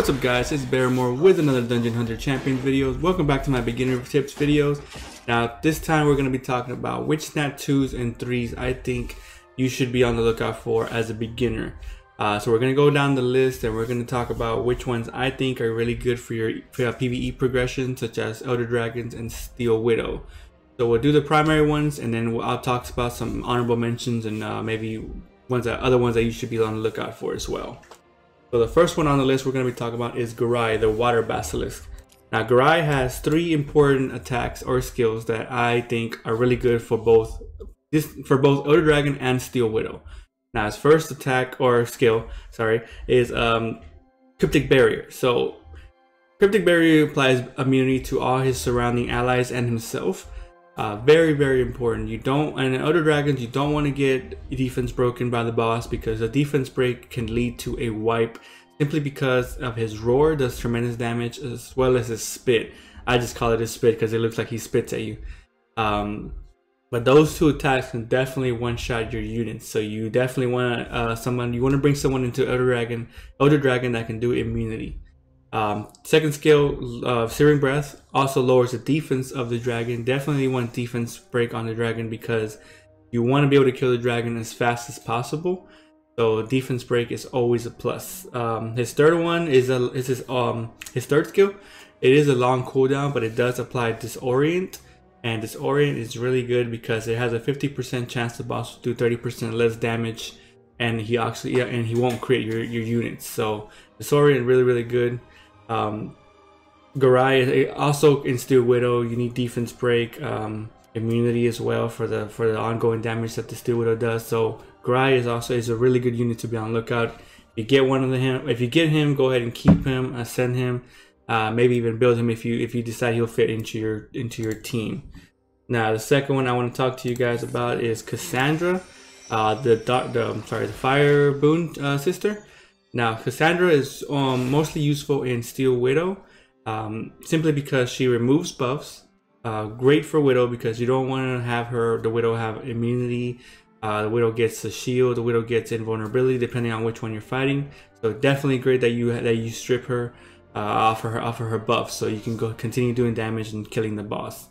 What's up guys, it's Verona with another Dungeon Hunter Champion videos. Welcome back to my beginner tips videos. Now this time we're going to be talking about which snap 2s and 3s I think you should be on the lookout for as a beginner. So we're going to go down the list and we're going to talk about which ones I think are really good for your PvE progression, such as Elder Dragons and Steel Widow. So we'll do the primary ones and then I'll talk about some honorable mentions and maybe other ones that you should be on the lookout for as well. So the first one on the list we're going to be talking about is Garai, the Water Basilisk. Now Garai has 3 important attacks or skills that I think are really good for both Elder Dragon and Steel Widow. Now his first attack or skill, is Cryptic Barrier. So Cryptic Barrier applies immunity to all his surrounding allies and himself. Very important. In Elder Dragons, you don't want to get defense broken by the boss, because a defense break can lead to a wipe simply because of his roar does tremendous damage, as well as his spit. I just call it his spit because it looks like he spits at you. But those 2 attacks can definitely one-shot your units. So you definitely want to bring someone into Elder Dragon that can do immunity. Second skill, Searing Breath, also lowers the defense of the dragon. Definitely want defense break on the dragon because you want to be able to kill the dragon as fast as possible. So defense break is always a plus. His third one is his third skill. It is a long cooldown, but it does apply Disorient, and Disorient is really good because it has a 50% chance the boss will do 30% less damage, and he won't crit your units. So Disorient really good. Garai also in Steel Widow, you need defense break, immunity as well for the ongoing damage that the Steel Widow does. So Garai is a really good unit to be on the lookout. If you get him, go ahead and keep him, ascend him, maybe even build him if you decide he'll fit into your team. Now the second one I want to talk to you guys about is Cassandra, the Fire Boon sister. Now Cassandra is mostly useful in Steel Widow, simply because she removes buffs. Great for Widow because you don't want to have the Widow have immunity. The Widow gets a shield, the Widow gets invulnerability depending on which one you're fighting. So definitely great that you strip her off of her buffs, so you can continue doing damage and killing the boss.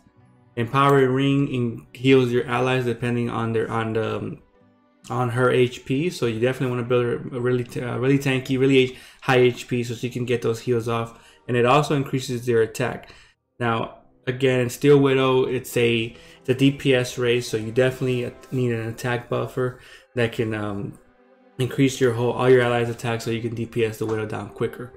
Empowering Ring heals your allies depending on her HP, so you definitely want to build her really tanky, really high HP, so she can get those heals off, and it also increases their attack. Now again, in Steel Widow, it's a DPS race, so you definitely need an attack buffer that can increase all your allies' attacks, so you can DPS the Widow down quicker.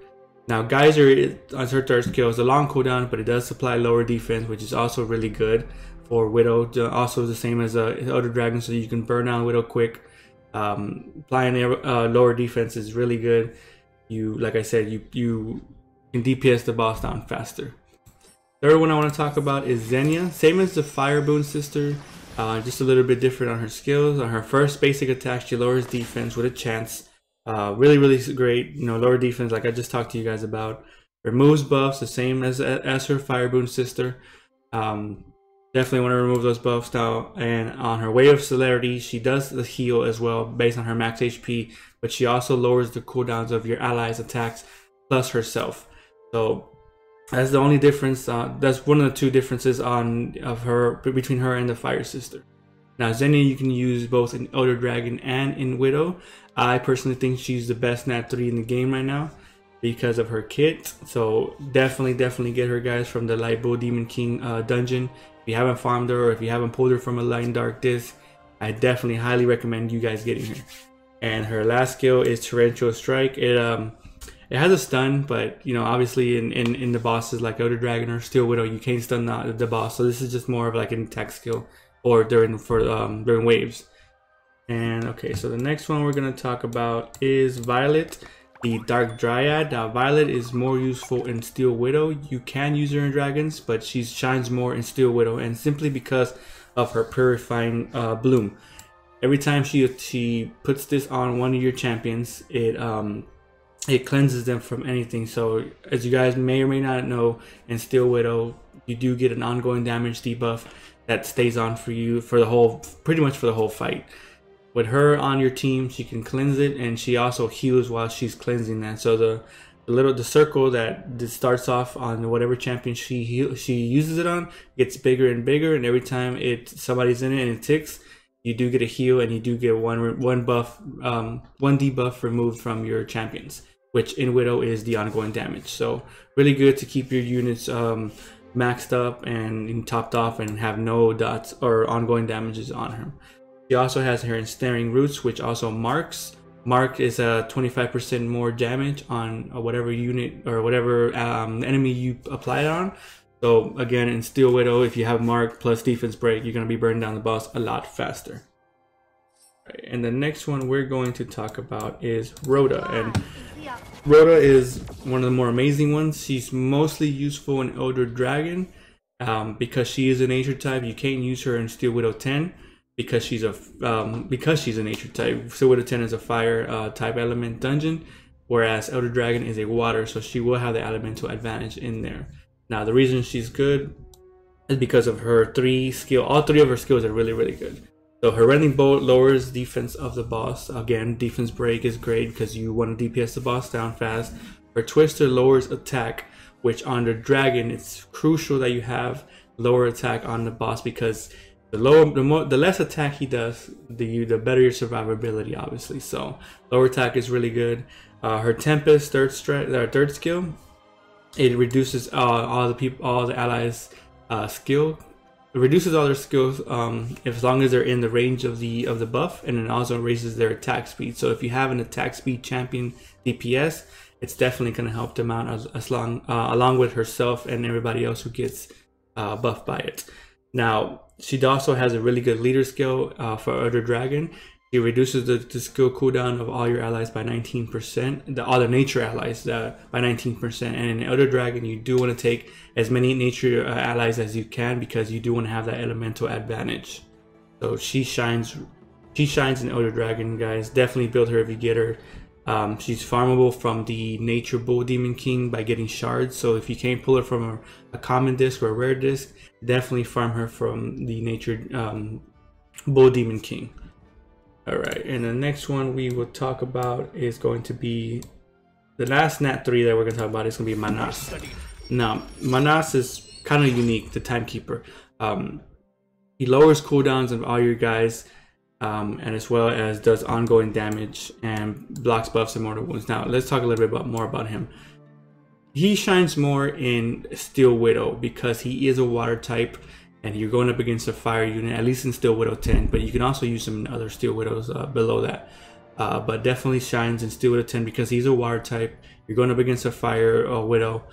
Now Geyser on her third skill is a long cooldown, but it does supply lower defense, which is also really good for Widow. Also the same as Elder Dragon, so you can burn down Widow quick. Applying lower defense is really good. Like I said, you can DPS the boss down faster. Third one I want to talk about is Xingya. Same as the Fire Boon sister, just a little bit different on her skills. On her first basic attack, she lowers defense with a chance. Really great. Lower defense, like I just talked to you guys about. Removes buffs, the same as her Fire Boon sister. Definitely want to remove those buffs now. And on her Way of Celerity, she does the heal as well based on her max HP, but she also lowers the cooldowns of your allies' attacks plus herself. So that's the only difference. That's one of the 2 differences between her and the Fire Sister. Now Xingya you can use both in Elder Dragon and in Widow. I personally think she's the best Nat 3 in the game right now because of her kit. So definitely get her, guys, from the Light Bull Demon King dungeon. If you haven't farmed her, or if you haven't pulled her from a Light and Dark disc, I definitely highly recommend you guys getting her. And her last skill is Torrential Strike. It has a stun, but obviously in the bosses like Elder Dragon or Steel Widow, you can't stun the boss. So this is just more of like an attack skill or during waves. And okay, so the next one we're gonna talk about is Violet, the Dark Dryad. Now Violet is more useful in Steel Widow. You can use her in Dragons, but she shines more in Steel Widow, and simply because of her Purifying Bloom. Every time she puts this on one of your champions, it cleanses them from anything. So as you guys may or may not know, in Steel Widow you do get an ongoing damage debuff that stays on for you pretty much for the whole fight. With her on your team, she can cleanse it, and she also heals while she's cleansing that. So the circle that starts off on whatever champion she uses it on gets bigger and bigger, and every time somebody's in it and it ticks, you do get a heal, and you do get one buff, one debuff removed from your champions, which in Widow is the ongoing damage. So really good to keep your units maxed up and topped off and have no dots or ongoing damages on her. She also has her ensnaring roots, which also marks. Mark is a 25% more damage on whatever unit or whatever enemy you apply it on. So again, in Steel Widow, if you have Mark plus defense break, you're going to be burning down the boss a lot faster. Right, and the next one we're going to talk about is Rhoda. And Rhoda is one of the more amazing ones. She's mostly useful in Elder Dragon because she is a nature type. You can't use her in Steel Widow 10. Because she's a nature type. Steel Widow 10 is a fire type element dungeon, whereas Elder Dragon is a water, so she will have the elemental advantage in there. Now the reason she's good is because of her all three of her skills are really, really good. So her rending bolt lowers defense of the boss. Again, defense break is great because you want to DPS the boss down fast. Her twister lowers attack, which on the dragon it's crucial that you have lower attack on the boss, because the less attack he does, the better your survivability, obviously. So lower attack is really good. Her Tempest third skill, it reduces all the allies' skill. It reduces all their skills as long as they're in the range of the buff, and it also raises their attack speed. So if you have an attack speed champion DPS, it's definitely going to help them out along with herself and everybody else who gets buffed by it. Now, she also has a really good leader skill for Elder Dragon. It reduces the skill cooldown of all your allies by 19%, the other nature allies by 19%. And in Elder Dragon, you do want to take as many nature allies as you can, because you do want to have that elemental advantage. So she shines in Elder Dragon, guys. Definitely build her if you get her. She's farmable from the Nature Bull Demon King by getting shards. So if you can't pull her from a common disc or a rare disc, definitely farm her from the Nature Bull Demon King. Alright, and the next one we will talk about is going to be the last Nat 3 that we're going to talk about is going to be Manaseh. Now, Manaseh is kind of unique, the Timekeeper. He lowers cooldowns of all your guys, and as well as does ongoing damage and blocks buffs and mortal wounds. Now let's talk a little bit more about him. He shines more in Steel Widow because he is a water type, and you're going up against a fire unit, at least in Steel Widow 10, but you can also use him in other Steel Widows below that. But definitely shines in Steel Widow 10 because he's a water type. You're going up against a fire widow,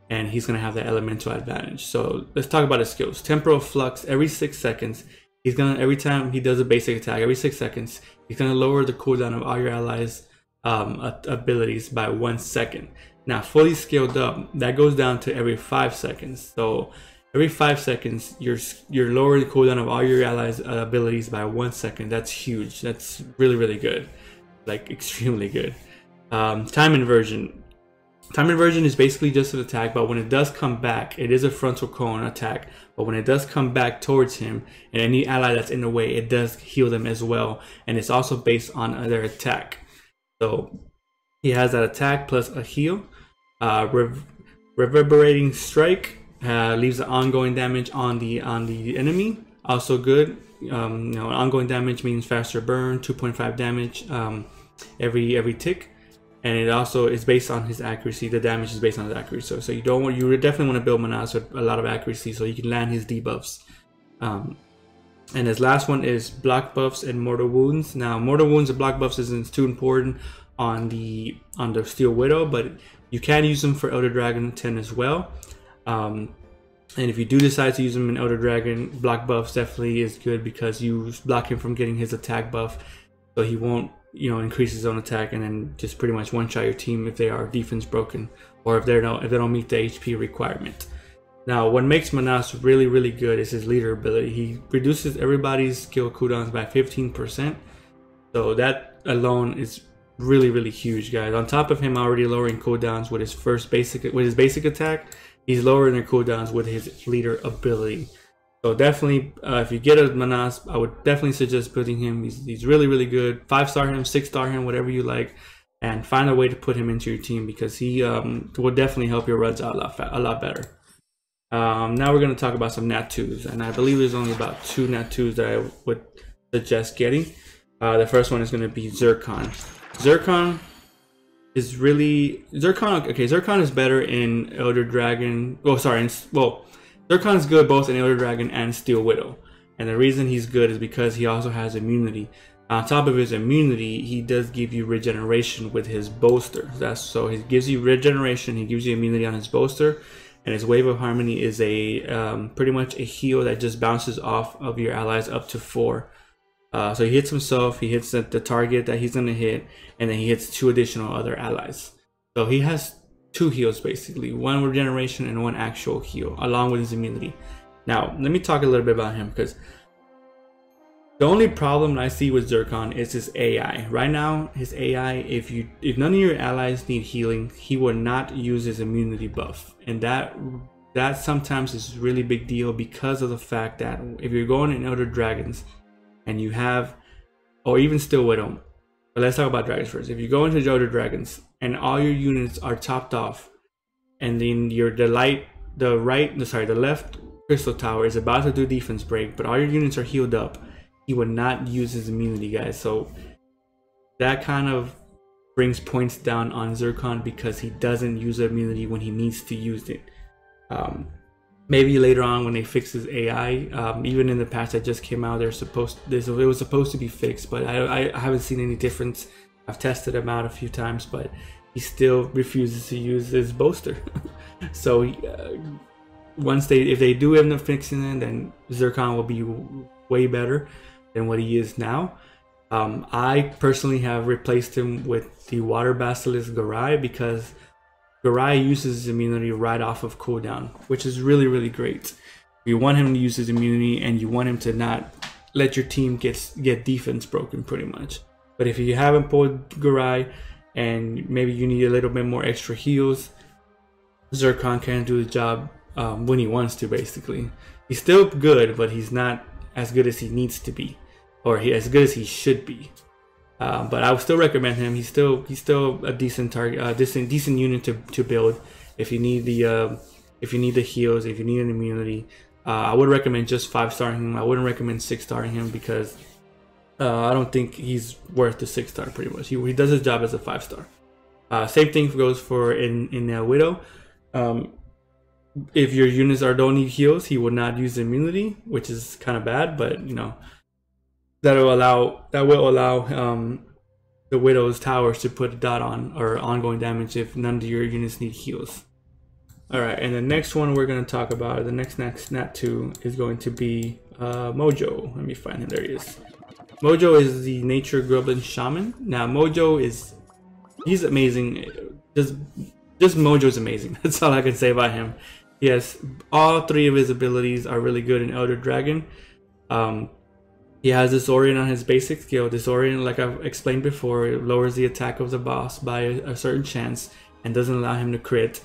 and he's going to have that elemental advantage. So let's talk about his skills. Temporal Flux, every 6 seconds. He's gonna, every time he does a basic attack, every 6 seconds, he's gonna lower the cooldown of all your allies' abilities by 1 second. Now, fully scaled up, that goes down to every 5 seconds. So every 5 seconds, you're lowering the cooldown of all your allies' abilities by 1 second. That's huge. That's really, really good. Like, extremely good. Time inversion. Time inversion is basically just an attack, but when it does come back, it is a frontal cone attack. But when it does come back towards him, and any ally that's in the way, it does heal them as well. And it's also based on their attack. So he has that attack plus a heal. Reverberating Strike leaves the ongoing damage on the enemy. Also good. Ongoing damage means faster burn, 2.5 damage every tick. And it also is based on his accuracy. The damage is based on his accuracy. So you definitely want to build Manaseh with a lot of accuracy so you can land his debuffs. And his last one is block buffs and mortal wounds. Now, mortal wounds and block buffs isn't too important on the Steel Widow, but you can use them for Elder Dragon 10 as well. And if you do decide to use them in Elder Dragon, block buffs definitely is good because you block him from getting his attack buff, so he won't increase his own attack and then just pretty much one-shot your team if they are defense broken or if they don't meet the HP requirement. Now, what makes Manaseh really, really good is his leader ability. He reduces everybody's skill cooldowns by 15%. So that alone is really, really huge, guys. On top of him already lowering cooldowns with his basic attack, he's lowering their cooldowns with his leader ability. So definitely, if you get a Manaseh, I would definitely suggest building him. He's really, really good. 5-star him, 6-star him, whatever you like. and find a way to put him into your team, because he will definitely help your runs out a lot better. Now we're going to talk about some Nat 2s, and I believe there's only about 2 Nat 2s that I would suggest getting. The first one is going to be Zircon. Zircon is Zircon is better in Elder Dragon. Zircon is good both in Elder Dragon and Steel Widow, and the reason he's good is because he also has immunity. On top of his immunity, he does give you regeneration with his bolster. So he gives you regeneration, he gives you immunity on his bolster, and his Wave of Harmony is a pretty much a heal that just bounces off of your allies up to 4. So he hits himself, he hits the target that he's gonna hit, and then he hits 2 additional other allies. So he has 2 heals basically, 1 regeneration and 1 actual heal, along with his immunity. Now, let me talk a little bit about him, because the only problem I see with Zircon is his AI. Right now, his AI, if none of your allies need healing, he will not use his immunity buff. And that sometimes is a really big deal, because of the fact that if you're going in Elder Dragons and you have, or even Steel Widow, but let's talk about Dragons first. If you go into Elder Dragons and all your units are topped off, and then the left Crystal Tower is about to do defense break, but all your units are healed up, he would not use his immunity, guys. So that kind of brings points down on Zircon, because he doesn't use immunity when he needs to use it. Maybe later on when they fix his AI, even in the patch that just came out, it was supposed to be fixed, but I haven't seen any difference. I've tested him out a few times, but he still refuses to use his bolster. So if they do end up fixing it, then Zircon will be way better than what he is now. I personally have replaced him with the Water Basilisk Garai, because Garai uses his immunity right off of cooldown, which is really, really great. You want him to use his immunity, and you want him to not let your team get defense broken, pretty much. But if you haven't pulled Garai and maybe you need a little bit more extra heals, Zircon can do the job when he wants to, basically. He's still good, but he's not as good as he needs to be, or as good as he should be. But I would still recommend him. He's still a decent target, decent unit to build. If you need the heals, if you need an immunity, I would recommend just 5-starring him. I wouldn't recommend 6-starring him, because I don't think he's worth the 6-star. Pretty much, he does his job as a 5-star. Same thing goes for in Widow. If your units don't need heals, he will not use immunity, which is kind of bad, but you know, that will allow the Widow's towers to put a dot on, or ongoing damage, if none of your units need heals. Alright, and the next one we're going to talk about, the next Nat 2, is going to be Mojo. Let me find him. There he is. Mojo is the Nature Goblin Shaman. Now Mojo he's amazing. Just Mojo's amazing. That's all I can say about him. Yes, all 3 of his abilities are really good in Elder Dragon. He has Disorient on his basic skill. Disorient, like I've explained before, it lowers the attack of the boss by a certain chance and doesn't allow him to crit.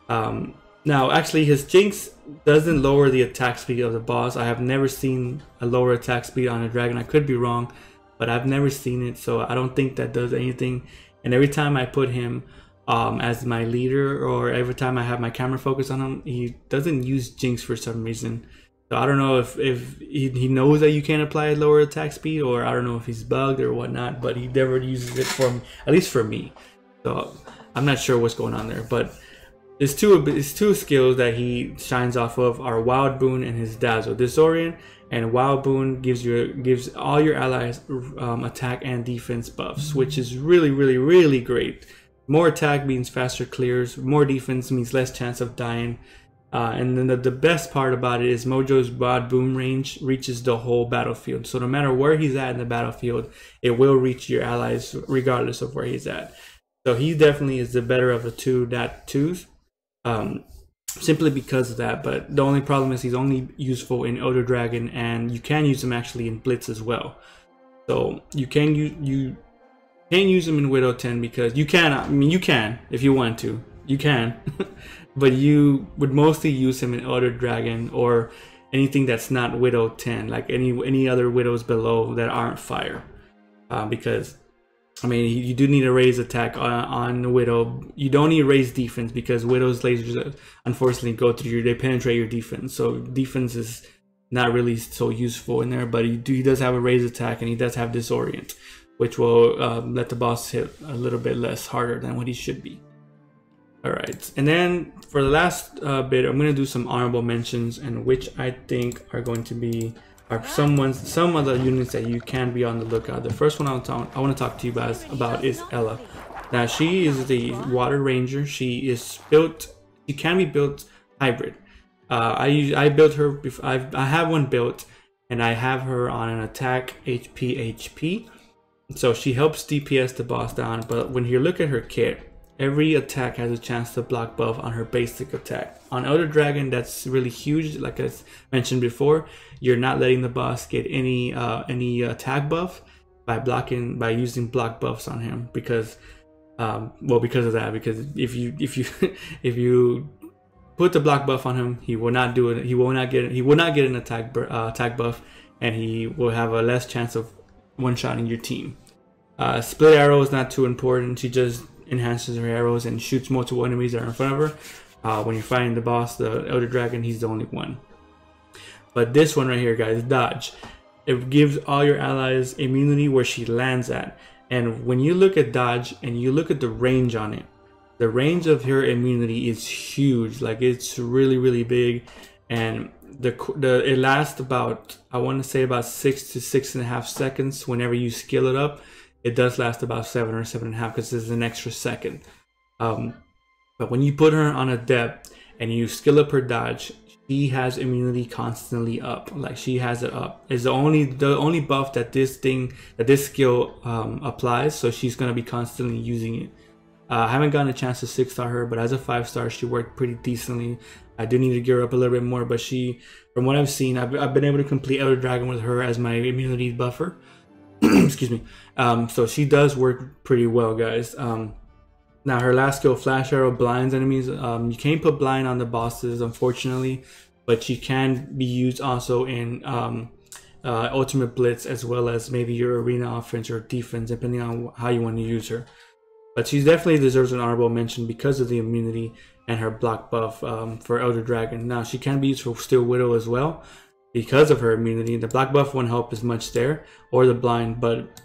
Now, actually, his Jinx doesn't lower the attack speed of the boss. I have never seen a lower attack speed on a dragon. I could be wrong, but I've never seen it, so I don't think that does anything. And every time I put him as my leader, or every time I have my camera focus on him, he doesn't use Jinx for some reason. So I don't know if he knows that you can't apply a lower attack speed, or I don't know if he's bugged or whatnot, but he never uses it at least for me. So I'm not sure what's going on there, but his two skills that he shines off of are Wild Boon and his Dazzle. Disorient and Wild Boon gives all your allies attack and defense buffs, which is really, really, really great. More attack means faster clears, more defense means less chance of dying. And then the best part about it is Mojo's Wild Boom range reaches the whole battlefield. So no matter where he's at in the battlefield, it will reach your allies regardless of where he's at. So he definitely is the better of the two Nat 2s, simply because of that. But the only problem is he's only useful in Elder Dragon, and you can use him actually in Blitz as well. So you can't use him in Widow 10, because you can. I mean, you can if you want to. You can. But you would mostly use him in Elder Dragon or anything that's not Widow 10, like any other Widows below that aren't fire, because I mean, you do need a raise attack on Widow. You don't need raise defense because Widow's lasers unfortunately go through they penetrate your defense. So defense is not really so useful in there, but he does have a raise attack and he does have disorient, which will let the boss hit a little bit less harder than what he should be. All right, and then for the last bit, I'm gonna do some honorable mentions, and which I think are going to be some of the units that you can be on the lookout. The first one I want to talk to you guys about is Ella. Now she is the Water Ranger. She is built. She can be built hybrid. I built her. I have one built, and I have her on an attack HP. So she helps DPS the boss down. But when you look at her kit, every attack has a chance to block buff on her basic attack. On Elder Dragon, that's really huge. Like I mentioned before, you're not letting the boss get any attack buff by using block buffs on him because because of that. Because if you put the block buff on him, he will not do it. He will not get an attack buff, and he will have a less chance of one-shotting your team. Split arrow is not too important. She just enhances her arrows and shoots multiple enemies that are in front of her. When you're fighting the boss, the Elder Dragon, he's the only one. But this one right here, guys, dodge. It gives all your allies immunity where she lands at. And when you look at dodge and you look at the range on it, the range of her immunity is huge. Like, it's really, really big. And it lasts about, I want to say about 6 to 6.5 seconds. Whenever you skill it up, it does last about 7 or 7.5 because there's an extra second. But when you put her on a depth and you skill up her dodge, she has immunity constantly up. Like, she has it up. It's the only buff that this skill applies. So she's gonna be constantly using it. I haven't gotten a chance to 6-star her, but as a 5-star, she worked pretty decently. I do need to gear up a little bit more, but from what I've seen, I've been able to complete Elder Dragon with her as my immunity buffer. Excuse me. So she does work pretty well, guys. Now her last skill, Flash Arrow, blinds enemies. You can't put blind on the bosses, unfortunately, but she can be used also in Ultimate Blitz, as well as maybe your arena offense or defense, depending on how you want to use her. But she definitely deserves an honorable mention because of the immunity and her block buff for Elder Dragon. Now she can be used for Steel Widow as well because of her immunity. The block buff won't help as much there, or the blind, but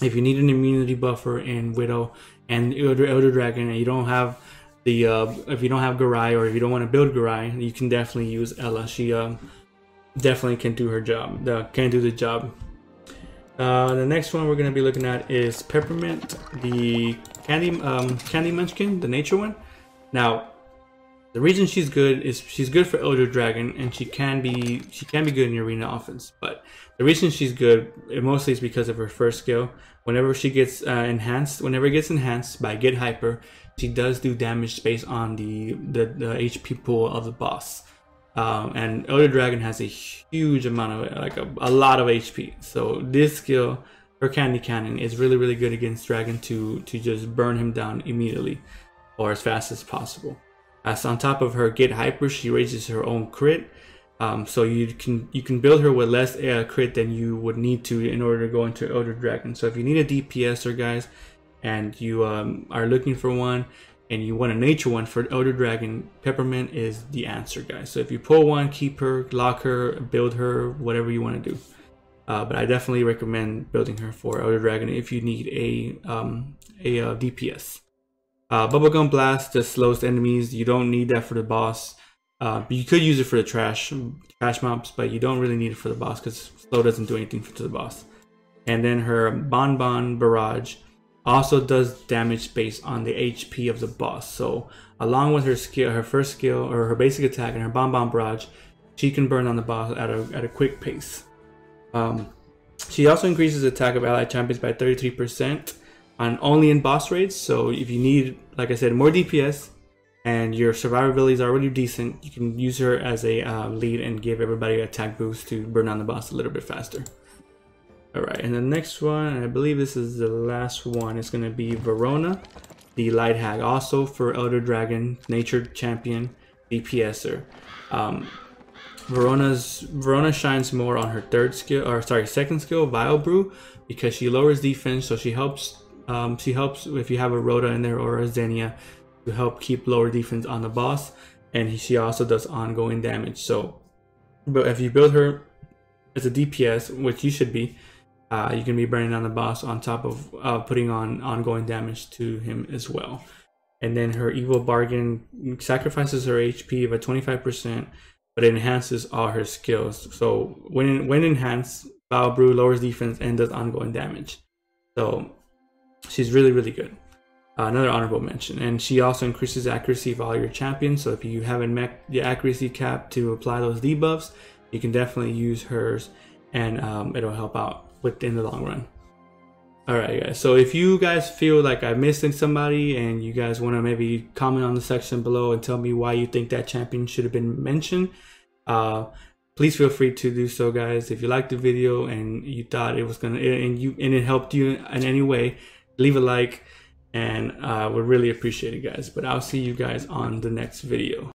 if you need an immunity buffer in Widow and Elder Dragon, and you don't have if you don't have Garai, or if you don't want to build Garai, you can definitely use Ella. She definitely can do her job. Can do the job. The next one we're going to be looking at is Peppermint, the candy munchkin, the nature one. Now, the reason she's good is she's good for Elder Dragon, and she can be good in your arena offense. But the reason she's good mostly is because of her first skill. Whenever she gets enhanced, whenever it gets enhanced by Get Hyper, she does do damage based on the HP pool of the boss. And Elder Dragon has a huge amount of, like a lot of HP. So this skill, her Candy Cannon, is really, really good against Dragon to just burn him down immediately or as fast as possible. As on top of her Get Hyper, she raises her own crit. So you can build her with less crit than you would need to in order to go into Elder Dragon. So if you need a DPSer, guys, and you are looking for one, and you want a nature one for Elder Dragon, Peppermint is the answer, guys. So if you pull one, keep her, lock her, build her, whatever you want to do. But I definitely recommend building her for Elder Dragon if you need a DPS. Bubblegum Blast just slows enemies. You don't need that for the boss. You could use it for the trash mobs, but you don't really need it for the boss because slow doesn't do anything to the boss. And then her Bonbon Barrage also does damage based on the HP of the boss. So along with her skill, her first skill, or her basic attack, and her Bonbon Barrage, she can burn on the boss at a quick pace. She also increases the attack of allied champions by 33% only in boss raids. So if you need, like I said, more DPS and your survivability is already decent, you can use her as a lead and give everybody an attack boost to burn on the boss a little bit faster. Alright, and the next one, and I believe this is the last one, is going to be Verona, the Light Hag, also for Elder Dragon, Nature Champion, DPSer. Verona shines more on her second skill, Vile Brew, because she lowers defense, so she helps She helps if you have a Rota in there or a Xingya to help keep lower defense on the boss, and she also does ongoing damage. So, but if you build her as a DPS, which you should be, you can be burning on the boss on top of putting on ongoing damage to him as well. And then her Evil Bargain sacrifices her HP by 25%, but it enhances all her skills. So when enhanced, Foul Brew lowers defense and does ongoing damage. So she's really, really good. Another honorable mention. And she also increases accuracy of all your champions. So if you haven't met the accuracy cap to apply those debuffs, you can definitely use hers, and it'll help out in the long run. Alright guys, so if you guys feel like I missed somebody and you guys want to maybe comment on the section below and tell me why you think that champion should have been mentioned, please feel free to do so, guys. If you liked the video and you thought it was gonna and it helped you in any way, leave a like, and would really appreciate it, guys. But I'll see you guys on the next video.